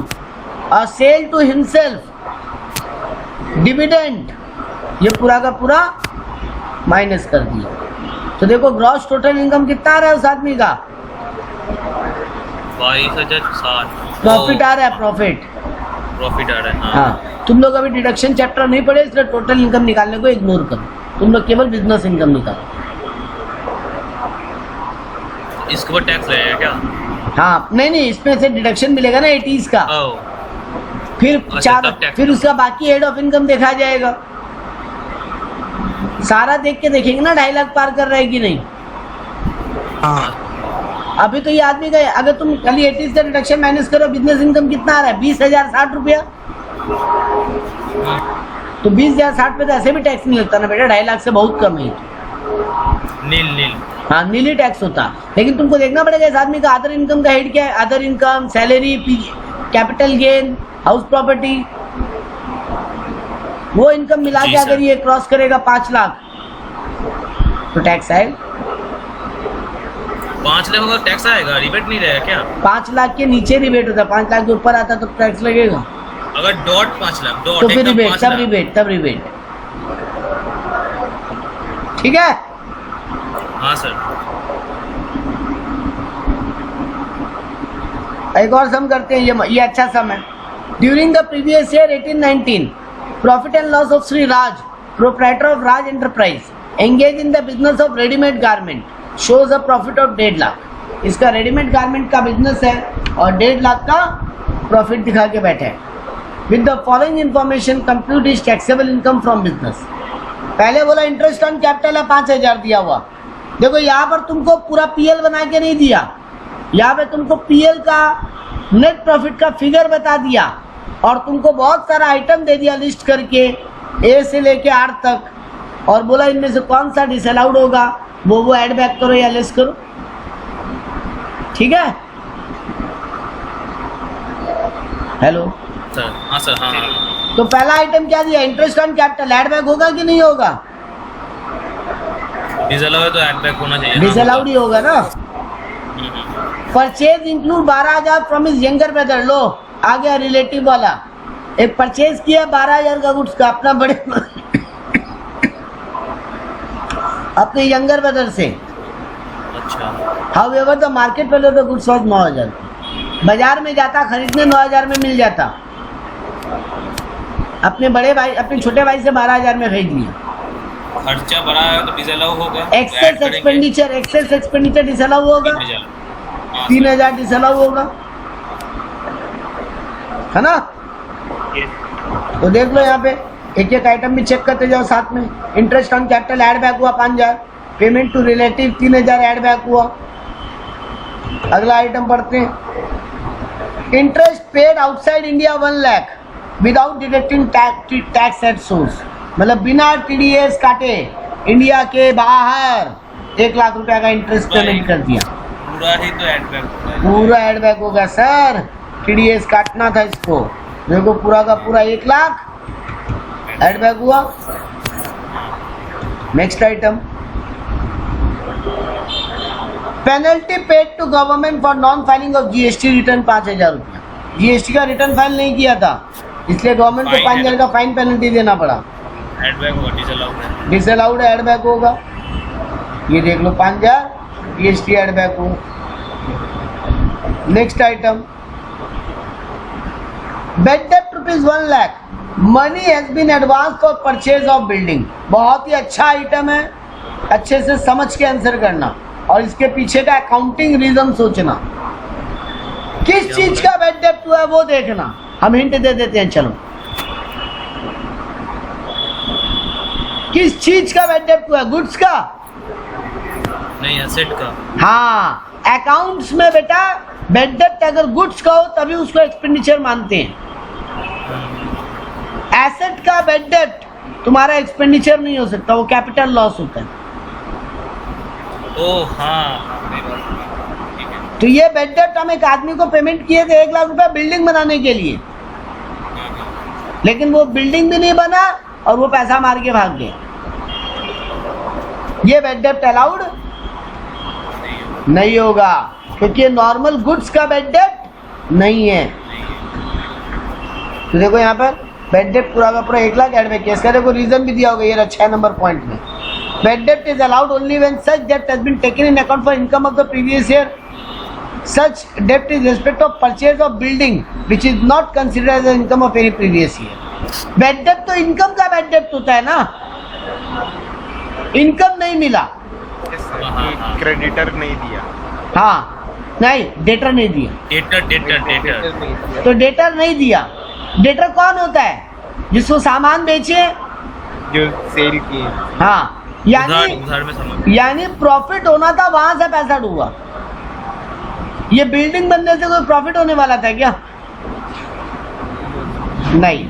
और सेल टू हिमसेल्फ, डिविडेंड, ये पूरा का पूरा माइनस कर दिया। तो देखो ग्रॉस टोटल इनकम कितना आ रहा है उस आदमी का, 22,060 प्रॉफिट आ रहा है, प्रॉफिट आ रहा है। हाँ, तुम लोग अभी डिडक्शन चैप्टर नहीं पढ़े, इसलिए टोटल इनकम निकालने को इग्नोर करो, तुम लोग केवल बिजनेस इनकम निकालो। इसके ऊपर टैक्स लगेगा क्या? हाँ, नहीं, इसमें से डिडक्शन मिलेगा ना 80s का, फिर फिर उसका बाकी हेड ऑफ इनकम देखा जाएगा। सारा देख के देखेंगे ना 2.5 लाख पार कर रहा है कि नहीं। अभी तो ये आदमी का, अगर तुम खाली 80s का डिडक्शन माइनस करो, बिजनेस इनकम कितना आ रहा है 20,060 रुपया, तो 20,060 पे तो ऐसे भी टैक्स नहीं लगता ना बेटा, 2.5 लाख से बहुत कम है, नील। हाँ, नीली टैक्स होता। लेकिन तुमको देखना पड़ेगा इस आदमी का अदर इनकम का हेड क्या है, other income, salary, capital gain, house property, वो इनकम मिला के अगर ये क्रॉस करेगा 5 लाख तो टैक्स आएगा। 5 लाख का टैक्स आएगा, रिबेट नहीं रहेगा क्या? 5 लाख के नीचे रिबेट होता है, 5 लाख के ऊपर आता तो टैक्स लगेगा। अगर डॉट 5 लाख डॉट तो फिर रिबेट, तब रिबेट, ठीक है। हाँ सर। एक और सम करते हैं, ये अच्छा सम है। During the previous year 18-19 profit and loss of Shri Raj proprietor of Raj enterprise engage in the business of readymade garment shows a profit of 1.5 lakh. इसका रेडीमेड गारमेंट का बिजनेस है और 1.5 लाख का प्रॉफिट दिखा के बैठे हैं। With the following information compute is taxable income from business. पहले बोला इंटरेस्ट ऑन कैपिटल है 5,000 दिया हुआ। देखो यहाँ पर तुमको पूरा पीएल बना के नहीं दिया, यहाँ पे तुमको पीएल का नेट प्रॉफिट का फिगर बता दिया और तुमको बहुत सारा आइटम दे दिया लिस्ट करके ए से लेके आर तक, और बोला इनमें से कौन सा डिसअलाउड होगा वो ऐड बैक करो या लेस करो। ठीक है, हेलो सर। हाँ सर, हाँ हाँ। तो पहला आइटम क्या दिया, interest on capital, add back होगा कि नहीं होगा? डिसअलाउड है तो ऐड बैक होना चाहिए। डिसअलाउड ही होगा ना। Purchase include 12,000 from his younger brother. लो आ गया रिलेटिव वाला, एक परचेज किया 12,000 का गुड्स का अपना बड़े अपने यंगर ब्रदर से। अच्छा। However the market value of the goods was 9,000। बाजार में जाता खरीदने 9,000 में मिल जाता, अपने बड़े भाई अपने छोटे भाई से 12,000 में खरीद लिया। खर्चा बढ़ा है तो डिसअलाउ होगा। एक्सेस एक्सपेंडिचर डिसअलाउ होगा, 3,000 डिसअलाउ होगा, है ना। तो देख लो यहाँ पे एक एक आइटम भी चेक करते जाओ साथ में। Interest on capital add back हुआ 5,000, payment to relative 3,000 add back हुआ। अगला आइटम पढ़ते हैं, interest paid outside India 1 lakh without deducting tax at source. मतलब बिना टीडीएस काटे इंडिया के बाहर 1 लाख रुपया का इंटरेस्ट पेमेंट कर दिया। पूरा ही तो ऐड बैक होगा। पूरा ऐड बैक होगा सर, टीडीएस काटना था इसको। देखो पूरा का पूरा 1 लाख ऐड बैक हुआ। Next item, penalty paid to government for non filing of GST return 5,000 रुपया। जीएसटी का रिटर्न फाइल नहीं किया था इसलिए गवर्नमेंट को 5,000 का फाइन पेनल्टी देना पड़ा। ऐड बैक होगा, डिसअलाउड है। डिसअलाउड ऐड बैक होगा। ये देख लो 5,000 जीएसटी ऐड बैक हो। Next item, bad debt ₹1 lakh money has been advance for purchase of building. बहुत ही अच्छा आइटम है, अच्छे से समझ के आंसर करना और इसके पीछे का अकाउंटिंग रीजन सोचना। किस चीज का बेड डेट हुआ है वो देखना, हम हिंट दे देते हैं। चलो किस चीज का बेड डेट हुआ है? गुड्स का नहीं, एसेट का। हाँ, अकाउंट्स में बेटा बेड डेट अगर गुड्स का हो तभी उसको एक्सपेंडिचर मानते हैं। एसेट का बेड डेट तुम्हारा एक्सपेंडिचर नहीं हो सकता, वो कैपिटल लॉस होता है। ओह हाँ, ठीक है। तो ये बेड डेट हम एक आदमी को पेमेंट किए थे 1 लाख रुपया बिल्डिंग बनाने के लिए, लेकिन वो बिल्डिंग भी नहीं बना और वो पैसा मार के भाग गए। ये बेड डेट अलाउड नहीं होगा क्योंकि ये नॉर्मल गुड्स का बेड डेट नहीं है। तो देखो यहाँ पर बेड डेट पूरा का पूरा 1 लाख ऐड बैक किया। इसका देखो रीजन भी दिया होगा ये 6 नंबर पॉइंट में। Bad debt is allowed only when such debt has been taken in account for income of the previous year. Such debt is respect of purchase of building which is not considered as income of any previous year. Bad debt तो income का bad debt होता है ना, income नहीं मिला, creditor नहीं दिया। हाँ नहीं, डेटर नहीं दिया। डेटर तो डेटर नहीं दिया। डेटर कौन होता है? जिसको सामान बेचे, जो सेल किए। हाँ, उधार में सामान। यानी प्रॉफिट होना था, वहां से पैसा डूबा। ये बिल्डिंग बनने से कोई प्रॉफिट होने वाला था क्या? नहीं।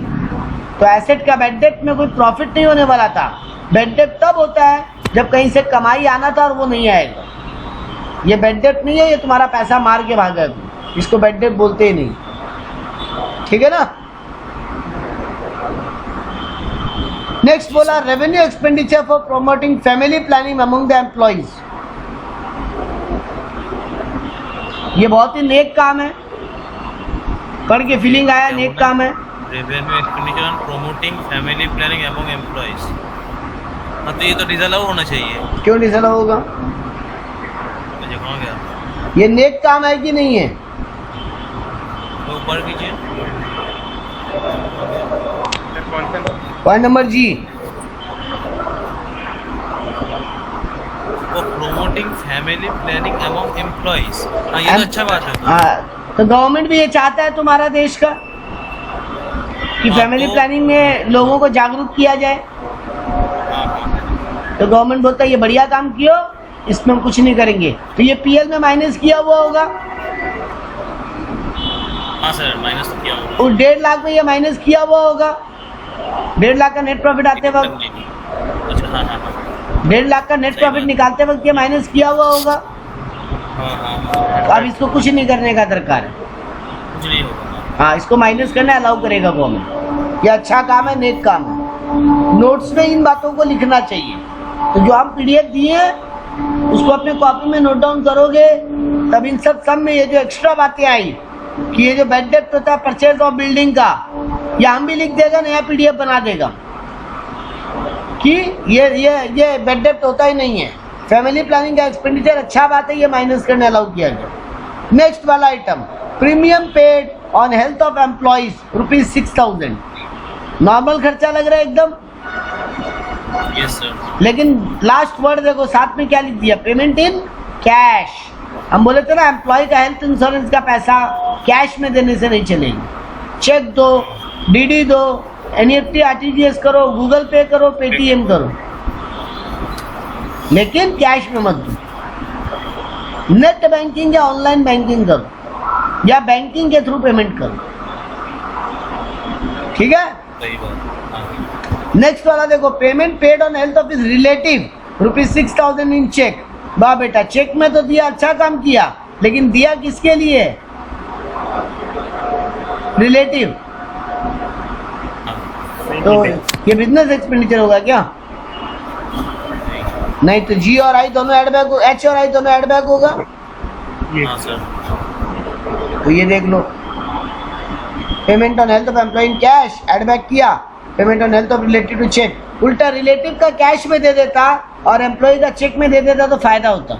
तो एसेट का बेड डेट में कोई प्रॉफिट नहीं होने वाला था। बेड डेट तब होता है जब कहीं से कमाई आना था और वो नहीं आएगा। ये बेड डेट नहीं है, ये तुम्हारा पैसा मार के भागा। इसको बेड डेट बोलते ही नहीं। ठीक है ना। नेक्स्ट बोला revenue expenditure for promoting family planning among the employees. ये बहुत ही नेक काम है, पढ़ के फीलिंग आया नेक काम है। Revenue expenditure on promoting family planning among employees. हाँ तो ये तो डिसअलाउ होना चाहिए। क्यों डिसअलाउ होगा? मुझे कौन गया? ये नेक काम है कि नहीं है? ऊपर कीजिए। सर कौन सा? पॉइंट नंबर जी। वो promoting family planning among employees. हाँ, ये तो अच्छा बात है। हाँ, तो गवर्नमेंट भी ये चाहता है तुम्हारा देश का कि हाँ, फैमिली तो- प्लानिंग में लोगों को जागरूक किया जाए। तो गवर्नमेंट बोलता है ये बढ़िया काम कियो, इसमें हम कुछ नहीं करेंगे। तो ये पीएल में माइनस किया हुआ होगा, हाँ सर, माइनस तो किया होगा। उस 1.5 लाख में ये माइनस किया हुआ होगा। 1.5 लाख का नेट प्रॉफिट आते वक्त, अच्छा, हाँ हाँ हाँ 1.5 लाख का नेट सही प्रॉफिट बात। निकालते वक्त ये माइनस किया हुआ होगा। हाँ हाँ, तो अब इसको कुछ नहीं करने का दरकार है। कुछ नहीं होगा। हाँ, इसको माइनस करना अलाउ करेगा गवर्नमेंट। ये अच्छा काम है, नेक काम है। नोट्स में इन बातों को लिखना चाहिए। तो जो हम पीडीएफ दिए हैं उसको अपने कॉपी में नोट डाउन करोगे, तब इन सब में ये जो एक्स्ट्रा बातें आई कि ये जो बैड डेप्ट होता है परचेज ऑफ बिल्डिंग का, ये हम भी लिख देगा, नया पीडीएफ बना देगा कि ये बैड डेप्ट होता ही नहीं है। फैमिली प्लानिंग का एक्सपेंडिचर अच्छा बात है, ये माइनस करने अलाउ किया गया। नेक्स्ट वाला item, premium paid on health of employees ₹6,000। Normal खर्चा लग रहा है एकदम, यस सर। लेकिन लास्ट वर्ड देखो साथ में क्या लिख दिया, पेमेंट इन कैश। हम बोले थे ना एम्प्लॉय का हेल्थ इंश्योरेंस का पैसा कैश में देने से नहीं चलेगी। चेक दो, डीडी दो, एनईएफटी आरटीजीएस करो, गूगल पे करो, पेटीएम करो, लेकिन कैश में मत दो। नेट बैंकिंग या ऑनलाइन बैंकिंग करो या बैंकिंग के थ्रू पेमेंट करो, ठीक है। सही बात। हाँ नेक्स्ट वाला देखो, payment paid on health of is relative ₹6,000 in cheque. वाह बेटा, चेक में तो दिया, अच्छा काम किया, लेकिन दिया किसके लिए? रिलेटिव। तो ये बिजनेस एक्सपेंडिचर होगा क्या? नहीं, तो जी और आई दोनों एड बैक, एच और आई दोनों एड बैक होगा। हाँ सर। तो ये देख लो, payment on health of employee in cash add back किया, payment on health of relative to cheque. उल्टा रिलेटिव का कैश में दे देता और एम्प्लॉय का चेक में दे देता तो फायदा होता।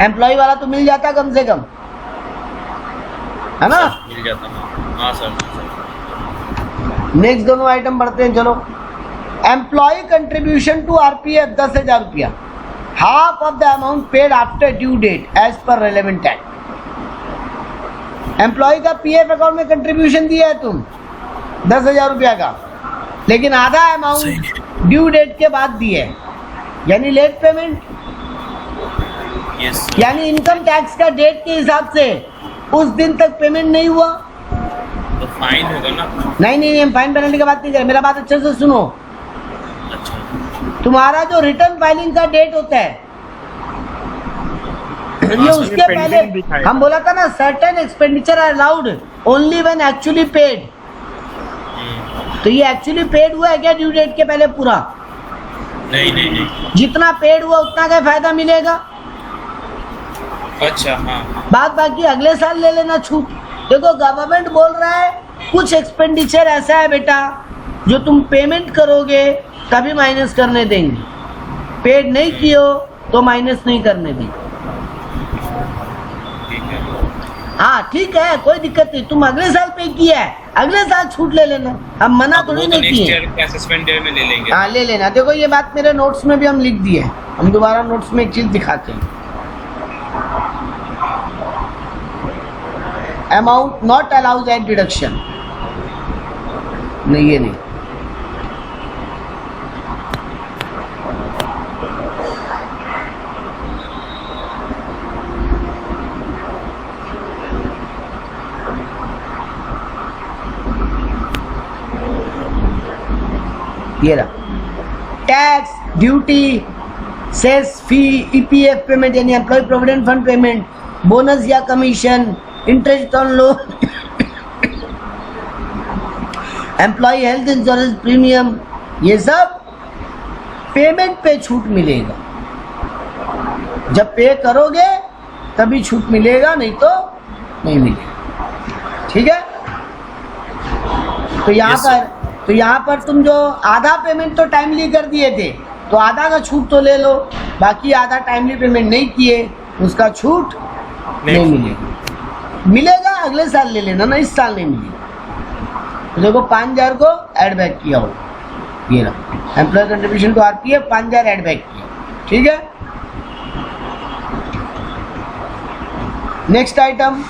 एम्प्लॉय वाला तो मिल जाता कम से कम, है ना। मिल जाता। हाँ सर। नेक्स्ट दोनों आइटम बढ़ते हैं, चलो। Employee contribution to RPF ₹10,000, half of the amount paid after due date as per relevant act. Employee का पीएफ अकाउंट में कंट्रीब्यूशन दिया है तुम ₹10,000 का, लेकिन आधा अमाउंट ड्यू डेट के बाद दिया है, यानी लेट पेमेंट। यस। यानी इनकम टैक्स का डेट के हिसाब से उस दिन तक पेमेंट नहीं हुआ तो फाइन होगा ना। नहीं, हम फाइन पेनल्टी की बात नहीं कर रहे, मेरा बात अच्छे से सुनो। अच्छा। तुम्हारा जो रिटर्न फाइलिंग का डेट होता है, ये उसके pending पहले दिखाएगा। हम बोला था ना, certain expenditure are allowed only when actually paid. तो ये एक्चुअली पेड हुआ है क्या ड्यू डेट के पहले पूरा? नहीं। जितना पेड हुआ उतना का फायदा मिलेगा। अच्छा, हाँ। बात बाकी अगले साल ले लेना छूट। देखो गवर्नमेंट बोल रहा है कुछ एक्सपेंडिचर ऐसा है बेटा जो तुम पेमेंट करोगे तभी माइनस करने देंगे, पेड नहीं किए हो तो माइनस नहीं करने देंगे। ठीक है। हाँ ठीक है, कोई दिक्कत नहीं, तुम अगले साल पे किया है, अगले साल छूट ले लेना, हम मना अब थोड़ी वो तो नहीं नेक्स्ट किए। ईयर के असेसमेंट ईयर में ले लेंगे। हाँ ले लेना। देखो ये बात मेरे नोट्स में भी हम लिख दिए, हम दोबारा नोट्स में एक चीज दिखाते हैं। Amount not allowed at deduction, नहीं ये नहीं। ये रहा, tax, duty, cess, fee, EPF payment यानी employee provident fund payment, bonus या commission, interest on loan, employee health insurance premium, ये सब पेमेंट पे छूट मिलेगा। जब पे करोगे तभी छूट मिलेगा, नहीं तो नहीं मिलेगा। ठीक है। तो यहाँ पर तुम जो आधा पेमेंट तो टाइमली कर दिए थे तो आधा का छूट तो ले लो, बाकी आधा टाइमली पेमेंट नहीं किए उसका छूट नहीं मिलेगा। मिलेगा अगले साल ले लेना ना, इस साल नहीं मिली तो देखो 5,000 को ऐड बैक किया हो, ये रहा एम्प्लॉय कंट्रीब्यूशन को आरपीएफ 5,000 ऐड बैक किया, ठीक है। Next item,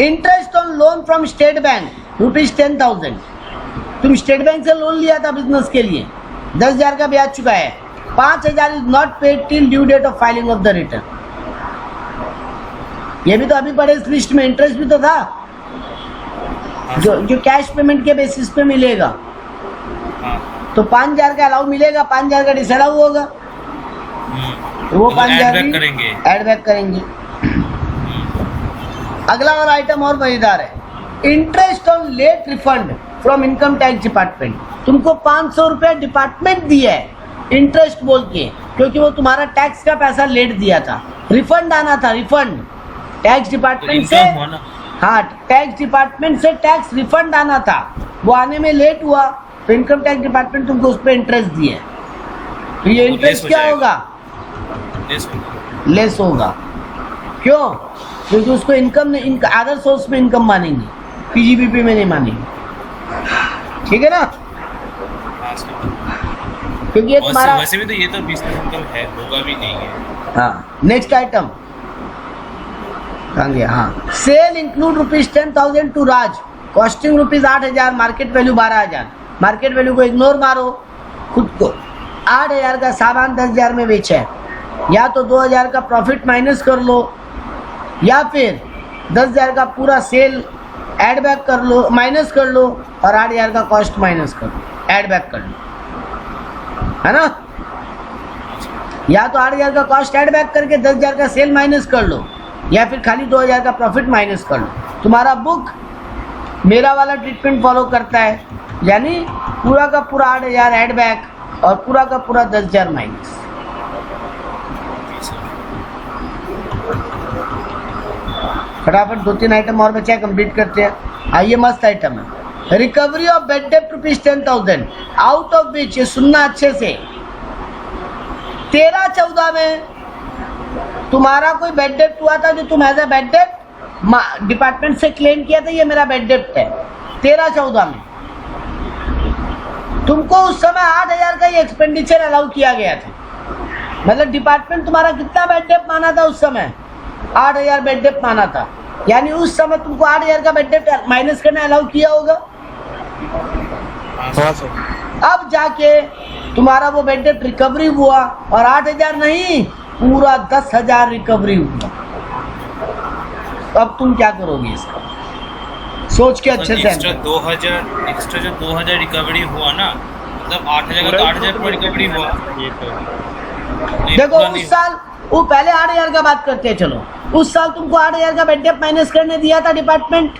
interest on loan from state bank ₹10,000। तुम स्टेट बैंक से लोन लिया था बिजनेस के लिए, 10,000 का ब्याज चुका है, 5,000 is not paid till due date of filing of the return. ये भी तो अभी पड़े इस लिस्ट में, इंटरेस्ट भी तो था जो कैश पेमेंट के बेसिस पे मिलेगा। तो 5,000 का अलाउ मिलेगा, 5,000 का डिसअलाउ होगा, तो वो 5,000 ऐड बैक करेंगे। अगला और आइटम और मजेदार है, interest on late refund from income tax department. तुमको 500 रुपये डिपार्टमेंट दिया है इंटरेस्ट बोल के, क्योंकि वो तुम्हारा टैक्स का पैसा लेट दिया था, रिफंड आना था, रिफंड टैक्स डिपार्टमेंट से, हाँ टैक्स डिपार्टमेंट से टैक्स रिफंड आना था, वो आने में लेट हुआ तो इनकम टैक्स डिपार्टमेंट तुमको उस पर इंटरेस्ट दिया है, तो ये इंटरेस्ट क्या होगा, लेस होगा। क्यों? क्योंकि उसको इनकम अदर सोर्स में इनकम मानेंगे, पीजीबीपी में नहीं मानेंगे, ठीक है ना, क्योंकि ये तुम्हारा वैसे भी तो ये तो बिजनेस इनकम है, होगा भी नहीं है। हाँ नेक्स्ट आइटम कहाँ गया, हाँ sale include ₹10,000 to Raj, costing ₹8,000, market value 12,000। Market value को इग्नोर मारो, खुद को 8,000 का सामान 10,000 में बेचा है, या तो 2,000 का प्रॉफिट माइनस कर लो, या फिर 10,000 का पूरा सेल ऐड बैक कर लो, माइनस कर लो, और 8,000 का कॉस्ट माइनस कर लो, ऐड बैक कर लो, है ना। या तो 8,000 का कॉस्ट ऐड बैक करके 10,000 का सेल माइनस कर लो, या फिर खाली 2,000 का प्रॉफिट माइनस कर लो। तुम्हारा बुक मेरा वाला ट्रीटमेंट फॉलो करता है, यानी पूरा का पूरा 8,000 ऐड बैक और पूरा का पूरा 10,000 माइनस। फटाफट 2-3 आइटम और बचा है, कंप्लीट करते हैं। आइए मस्त आइटम है, रिकवरी ऑफ बेड डेप्ट ₹10,000, आउट ऑफ विच, ये सुनना अच्छे से, 13-14 में तुम्हारा कोई बेड डेप्ट हुआ था जो तुम एज ए बेड डेप्ट डिपार्टमेंट से क्लेम किया था, ये मेरा बेड डेप्ट है। 13-14 में तुमको उस समय 8,000 का ये एक्सपेंडिचर अलाउ किया गया था, मतलब डिपार्टमेंट तुम्हारा कितना बेड डेप्ट माना था उस समय, 8,000 बेड डेप्ट माना था, यानी उस समय तुमको 8,000 का बेड डेप्ट माइनस करना अलाउ किया होगा। अब जाके तुम्हारा वो बेड डेप्ट रिकवरी हुआ और 8,000 नहीं, पूरा 10,000 रिकवरी हुआ। अब तुम क्या करोगे इसका, सोच के अच्छे से। एक्स्ट्रा 2,000 रिकवरी हुआ ना, मतलब 8,000 का 8,000 पर रिकवरी हुआ। ये तो देखो उस साल, वो पहले 8,000 का बात करते हैं, चलो उस साल तुमको 8,000 का बेड डेप्ट माइनस करने दिया था डिपार्टमेंट,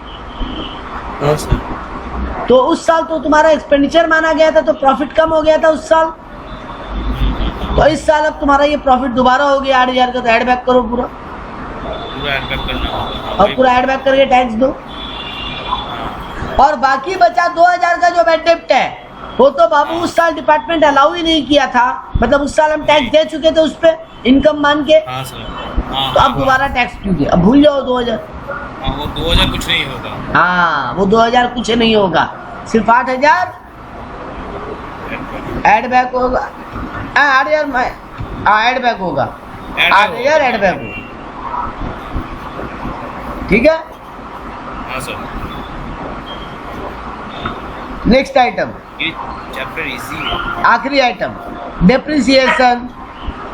तो उस साल तो तुम्हारा एक्सपेंडिचर माना गया था, तो प्रॉफिट कम हो गया था उस साल। तो इस साल अब तुम्हारा ये प्रॉफिट दोबारा हो गया 8,000 का, तो ऐड बैक करो पूरा ऐड बैक करना होगा, और पूरा ऐड बैक करके टैक्स दो, और बाकी बचा 2,000 का जो बेड डेप्ट है, वो तो बाबू उस साल डिपार्टमेंट अलाउ ही नहीं किया था, मतलब उस साल हम टैक्स दे चुके थे उस पे इनकम मान के। हाँ सर, तो अब दोबारा टैक्स क्यों दिया, अब भूल जाओ 2,000। वो 2,000 कुछ नहीं होगा, हाँ वो 2,000 कुछ नहीं होगा, सिर्फ 8,000 ऐड बैक होगा, 8,000 ऐड बैक होगा, 8,000 ऐड बैक होगा, ठीक है। हाँ सर। नेक्स्ट आइटम, ये चैप्टर इजी है। आखिरी item, depreciation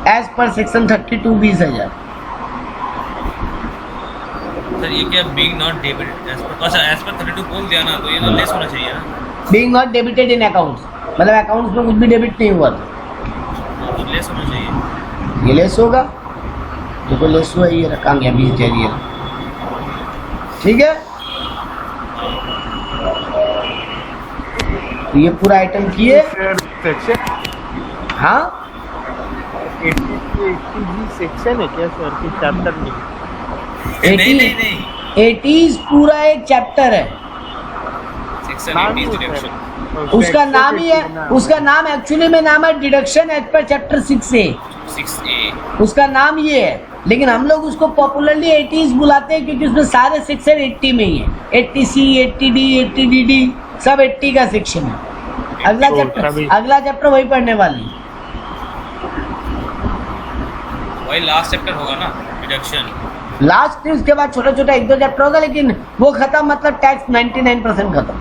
as per section 32 20,000। Sir ये क्या being not debited as per, अच्छा एज पर 32 बोल दिया ना, तो ये तो लेस होना चाहिए ना। Being not debited in accounts, मतलब अकाउंट्स में कुछ भी डेबिट नहीं हुआ था, तो लेस होना चाहिए। ये लेस होगा, देखो लेस हुआ, ये रखा गया 20,000, ये ठीक है। तो ये पूरा आइटम किए, सेक्शन हाँ 80 सेक्शन है क्या सर, कि चैप्टर नहीं? 80 पूरा एक चैप्टर है, सेक्शन 80 डिडक्शन, उसका नाम ही है, उसका नाम एक्चुअली में नाम है deduction as per chapter 6A, उसका नाम ये है। लेकिन हम लोग उसको पॉपुलरली 80s बुलाते हैं क्योंकि उसमें सारे सेक्शन 80 में ही है। 80C, 80D, 80DD सब 80 का सेक्शन है। अगला चैप्टर वही पढ़ने वाली है। वही लास्ट चैप्टर होगा ना, डिडक्शन। लास्ट उसके बाद छोटा छोटा 1-2 चैप्टर होगा, लेकिन वो खत्म मतलब टैक्स 99% खत्म।